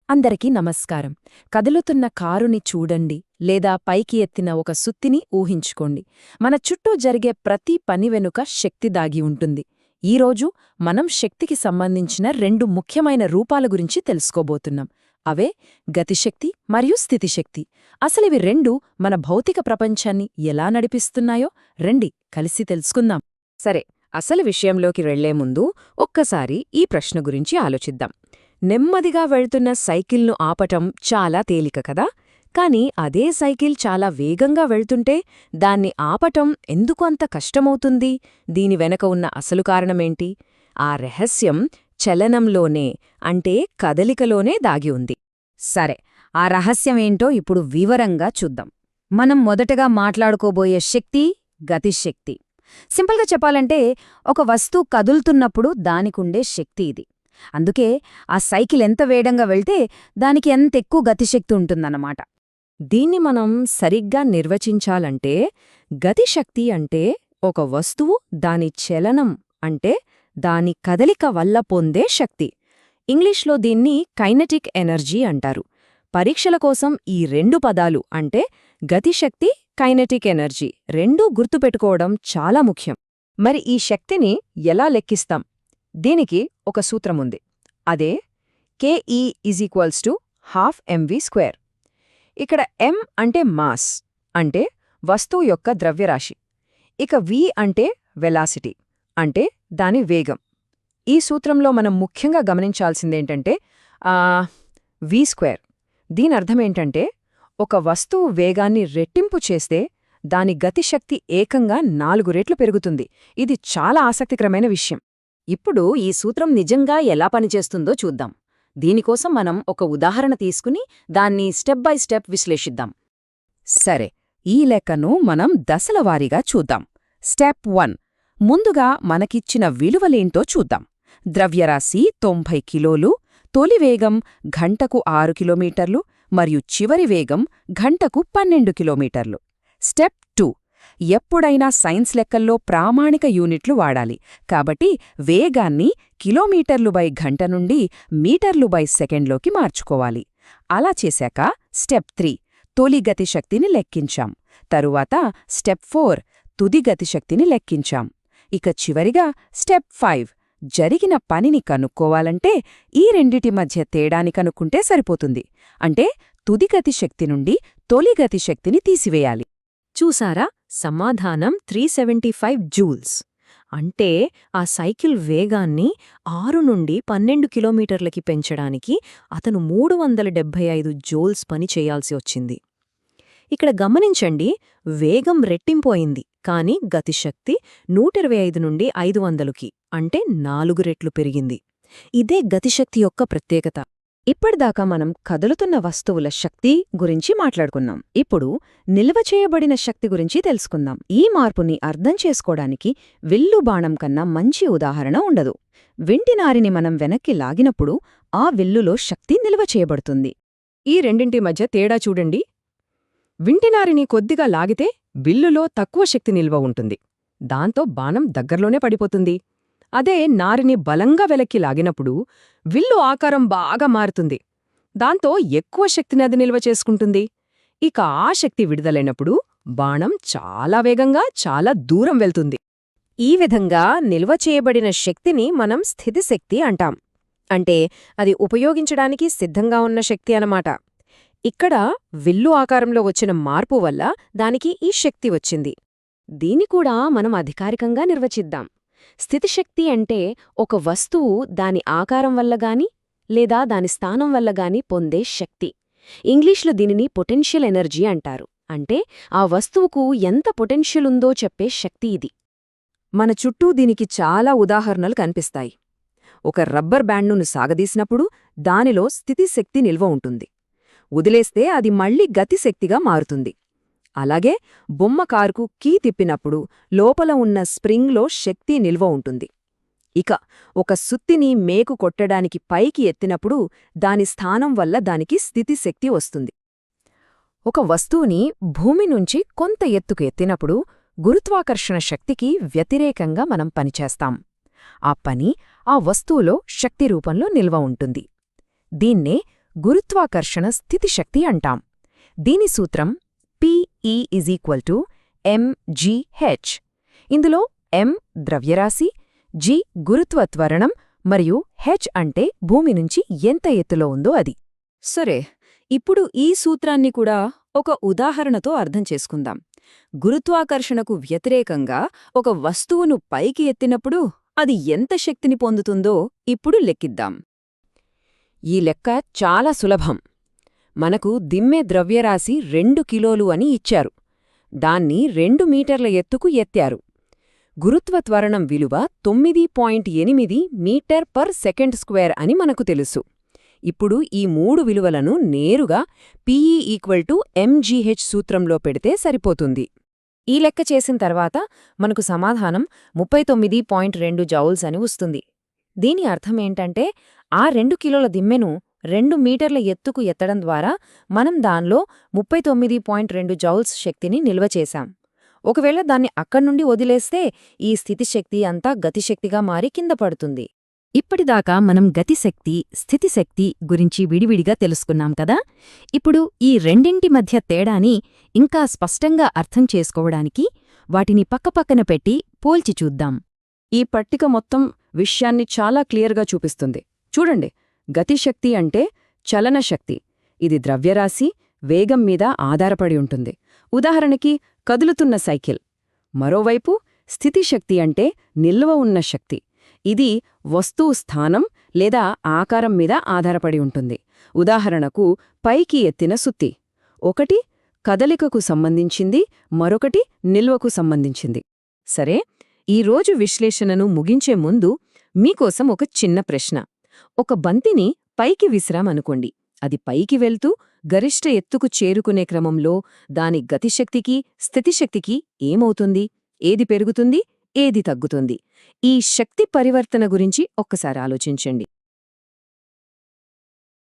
అందరికీ నమస్కారం. కదులుతున్న కారుని చూడండి లేదా పైకి ఎత్తిన ఒక సుత్తిని ఊహించుకోండి. మన చుట్టూ జరిగే ప్రతి పని వెనుక శక్తి దాగి ఉంటుంది. ఈరోజు మనం శక్తికి సంబంధించిన రెండు ముఖ్యమైన రూపాల గురించి తెలుసుకోబోతున్నాం. అవే గతిశక్తి మరియు స్థితిశక్తి. అసలివి రెండు మన భౌతిక ప్రపంచాన్ని ఎలా నడిపిస్తున్నాయో రండి కలిసి తెలుసుకుందాం. సరే, అసలు విషయంలోకి వెళ్లే ముందు ఒక్కసారి ఈ ప్రశ్న గురించి ఆలోచిద్దాం. నెమ్మదిగా వెళ్తున్న సైకిల్ను ఆపటం చాలా తేలిక కదా, కాని అదే సైకిల్ చాలా వేగంగా వెళ్తుంటే దాన్ని ఆపటం ఎందుకు అంత కష్టమవుతుంది? దీని వెనక ఉన్న అసలు కారణమేంటి? ఆ రహస్యం చలనంలోనే, అంటే కదలికలోనే దాగి ఉంది. సరే, ఆ రహస్యమేంటో ఇప్పుడు వివరంగా చూద్దాం. మనం మొదటగా మాట్లాడుకోబోయే శక్తి గతిశక్తి. సింపుల్గా చెప్పాలంటే ఒక వస్తువు కదులుతున్నప్పుడు దానికుండే శక్తి ఇది. అందుకే ఆ సైకిల్ ఎంత వేగంగా వెళ్తే దానికి ఎంత ఎక్కువ గతిశక్తి ఉంటుందన్నమాట. దీన్ని మనం సరిగ్గా నిర్వచించాలంటే గతిశక్తి అంటే ఒక వస్తువు దాని చలనం, అంటే దాని కదలిక వల్ల పొందే శక్తి. ఇంగ్లీష్లో దీన్ని కైనెటిక్ ఎనర్జీ అంటారు. పరీక్షల కోసం ఈ రెండు పదాలు, అంటే గతిశక్తి, కైనెటిక్ ఎనర్జీ రెండూ గుర్తుపెట్టుకోవడం చాలా ముఖ్యం. మరి ఈ శక్తిని ఎలా లెక్కిస్తాం? దీనికి ఒక సూత్రముంది. అదే KE = ½ mv². ఇక్కడ m అంటే మాస్, అంటే వస్తువు యొక్క ద్రవ్యరాశి. ఇక v అంటే వెలాసిటీ, అంటే దాని వేగం. ఈ సూత్రంలో మనం ముఖ్యంగా గమనించాల్సిందేంటంటే v². దీనర్థమేంటంటే ఒక వస్తువు వేగాన్ని రెట్టింపు చేస్తే దాని గతిశక్తి ఏకంగా 4 రెట్లు పెరుగుతుంది. ఇది చాలా ఆసక్తికరమైన విషయం. ఇప్పుడు ఈ సూత్రం నిజంగా ఎలా పనిచేస్తుందో చూద్దాం. దీనికోసం మనం ఒక ఉదాహరణ తీసుకుని దాన్ని స్టెప్ బై స్టెప్ విశ్లేషిద్దాం. సరే, ఈ లెక్కను మనం దశలవారీగా చూద్దాం. స్టెప్ 1. ముందుగా మనకిచ్చిన విలువలేంటో చూద్దాం. ద్రవ్యరాశి 90 కిలోలు, తొలి వేగం గంటకు 6 కిలోమీటర్లు మరియు చివరి వేగం గంటకు 12 కిలోమీటర్లు. స్టెప్ 2. ఎప్పుడైనా సైన్స్ లెక్కల్లో ప్రామాణిక యూనిట్లు వాడాలి, కాబట్టి వేగాన్ని కిలోమీటర్లు/గంట నుండి మీటర్లు/సెకండ్లోకి మార్చుకోవాలి. అలా చేశాక స్టెప్ 3. తొలి గతిశక్తిని లెక్కించాం. తరువాత స్టెప్ 4. తుది గతిశక్తిని లెక్కించాం. ఇక చివరిగా స్టెప్ 5. జరిగిన పనిని కనుక్కోవాలంటే ఈ రెండిటి మధ్య తేడాని కనుక్కుంటే సరిపోతుంది. అంటే తుది గతిశక్తి నుండి తొలి గతిశక్తిని తీసివేయాలి. చూసారా, సమాధానం 375 జూల్స్. అంటే ఆ సైకిల్ వేగాన్ని 6 నుండి 12 కిలోమీటర్లకి పెంచడానికి అతను 375 జూల్స్ పని చేయాల్సి వచ్చింది. ఇక్కడ గమనించండి, వేగం రెట్టింపోయింది, కాని గతిశక్తి 125 నుండి 500కి, అంటే 4 రెట్లు పెరిగింది. ఇదే గతిశక్తి యొక్క ప్రత్యేకత. ఇప్పటిదాకా మనం కదులుతున్న వస్తువుల శక్తి గురించి మాట్లాడుకున్నాం. ఇప్పుడు నిల్వ చేయబడిన శక్తి గురించి తెలుసుకుందాం. ఈ మార్పుని అర్థం చేసుకోవడానికి విల్లు బాణం కన్నా మంచి ఉదాహరణ ఉండదు. వింటినారిని మనం వెనక్కి లాగినప్పుడు ఆ విల్లులో శక్తి నిల్వ చేయబడుతుంది. ఈ రెండింటి మధ్య తేడా చూడండి. వింటినారిని కొద్దిగా లాగితే విల్లులో తక్కువ శక్తి నిల్వ ఉంటుంది, దాంతో బాణం దగ్గర్లోనే పడిపోతుంది. అదే నారిని బలంగా వెనక్కి లాగినప్పుడు విల్లు ఆకారం బాగా మారుతుంది, దాంతో ఎక్కువ శక్తిని అది నిల్వ చేసుకుంటుంది. ఇక ఆ శక్తి విడుదలైనప్పుడు బాణం చాలా వేగంగా చాలా దూరం వెళ్తుంది. ఈ విధంగా నిల్వ చేయబడిన శక్తిని మనం స్థితిశక్తి అంటాం. అంటే అది ఉపయోగించడానికి సిద్ధంగా ఉన్న శక్తి అన్నమాట. ఇక్కడ విల్లు ఆకారంలో వచ్చిన మార్పు వల్ల దానికి ఈ శక్తి వచ్చింది. దీన్ని కూడా మనం అధికారికంగా నిర్వచిద్దాం. స్థితిశక్తి అంటే ఒక వస్తువు దాని ఆకారం వల్లగాని లేదా దాని స్థానం వల్లగాని పొందే శక్తి. ఇంగ్లీష్లో దీనిని పొటెన్షియల్ ఎనర్జీ అంటారు. అంటే ఆ వస్తువుకు ఎంత పొటెన్షియల్ ఉందో చెప్పే శక్తి ఇది. మన చుట్టూ దీనికి చాలా ఉదాహరణలు కనిపిస్తాయి. ఒక రబ్బర్ బ్యాండ్ను సాగదీసినప్పుడు దానిలో స్థితిశక్తి నిల్వ ఉంటుంది. వదిలేస్తే అది మళ్లీ గతిశక్తిగా మారుతుంది. అలాగే బొమ్మ కారుకు కీ తిప్పినప్పుడు లోపల ఉన్న స్ప్రింగ్లో శక్తి నిల్వ ఉంటుంది. ఇక ఒక సుత్తిని మేకు కొట్టడానికి పైకి ఎత్తినప్పుడు దాని స్థానం వల్ల దానికి స్థితిశక్తి వస్తుంది. ఒక వస్తువుని భూమి నుంచి కొంత ఎత్తుకు ఎత్తినప్పుడు గురుత్వాకర్షణ శక్తికి వ్యతిరేకంగా మనం పనిచేస్తాం. ఆ పని ఆ వస్తువులో శక్తి రూపంలో నిల్వ ఉంటుంది. దీన్నే గురుత్వాకర్షణ స్థితిశక్తి అంటాం. దీని సూత్రం Pe = mgh. ఇందులో m ద్రవ్యరాశి, g గురుత్వ త్వరణం మరియు h అంటే భూమి నుంచి ఎంత ఎత్తులో ఉందో అది. సరే, ఇప్పుడు ఈ సూత్రాన్ని కూడా ఒక ఉదాహరణతో అర్థం చేసుకుందాం. గురుత్వాకర్షణకు వ్యతిరేకంగా ఒక వస్తువును పైకి ఎత్తినప్పుడు అది ఎంత శక్తిని పొందుతుందో ఇప్పుడు లెక్కిద్దాం. ఈ లెక్క చాలా సులభం. మనకు దిమ్మె ద్రవ్యరాశి 2 కిలోలు అని ఇచ్చారు. దాన్ని 2 మీటర్ల ఎత్తుకు ఎత్తారు. గురుత్వ త్వరణం విలువ 9.8 మీటర్/సెకండ్² అని మనకు తెలుసు. ఇప్పుడు ఈ 3 విలువలను నేరుగా Pe = mgh సూత్రంలో పెడితే సరిపోతుంది. ఈ లెక్క చేసిన తర్వాత మనకు సమాధానం 39.2 జౌల్స్ అని వస్తుంది. దీని అర్థమేంటంటే ఆ 2 కిలోల దిమ్మెను 2 మీటర్ల ఎత్తుకు ఎత్తడం ద్వారా మనం దానిలో 39.2 జౌల్స్ శక్తిని నిల్వ చేశాం. ఒకవేళ దాన్ని అక్కడ్నుండి వదిలేస్తే ఈ స్థితిశక్తి అంతా గతిశక్తిగా మారి కింద పడుతుంది. ఇప్పటిదాకా మనం గతిశక్తి, స్థితిశక్తి గురించి విడివిడిగా తెలుసుకున్నాం కదా. ఇప్పుడు ఈ రెండింటి మధ్య తేడాని ఇంకా స్పష్టంగా అర్థం చేసుకోవడానికి వాటిని పక్కపక్కన పెట్టి పోల్చి చూద్దాం. ఈ పట్టిక మొత్తం విషయాన్ని చాలా క్లియర్గా చూపిస్తుంది. చూడండి, గతిశక్తి అంటే చలనశక్తి. ఇది ద్రవ్యరాశి, వేగం మీద ఆధారపడి ఉంటుంది. ఉదాహరణకి కదులుతున్న సైకిల్. మరోవైపు స్థితిశక్తి అంటే నిల్వ ఉన్న శక్తి. ఇది వస్తువు స్థానం లేదా ఆకారం మీద ఆధారపడి ఉంటుంది. ఉదాహరణకు పైకి ఎత్తిన సుత్తి. ఒకటి కదలికకు సంబంధించింది, మరొకటి నిల్వకు సంబంధించింది. సరే, ఈరోజు విశ్లేషణను ముగించే ముందు మీకోసం ఒక చిన్న ప్రశ్న. ఒక బంతిని పైకి విసిరామనుకోండి. అది పైకి వెళ్తూ గరిష్ట ఎత్తుకు చేరుకునే క్రమంలో దాని గతిశక్తికి, స్థితిశక్తికి ఏమవుతుంది? ఏది పెరుగుతుంది, ఏది తగ్గుతుంది? ఈ శక్తి పరివర్తన గురించి ఒక్కసారి ఆలోచించండి.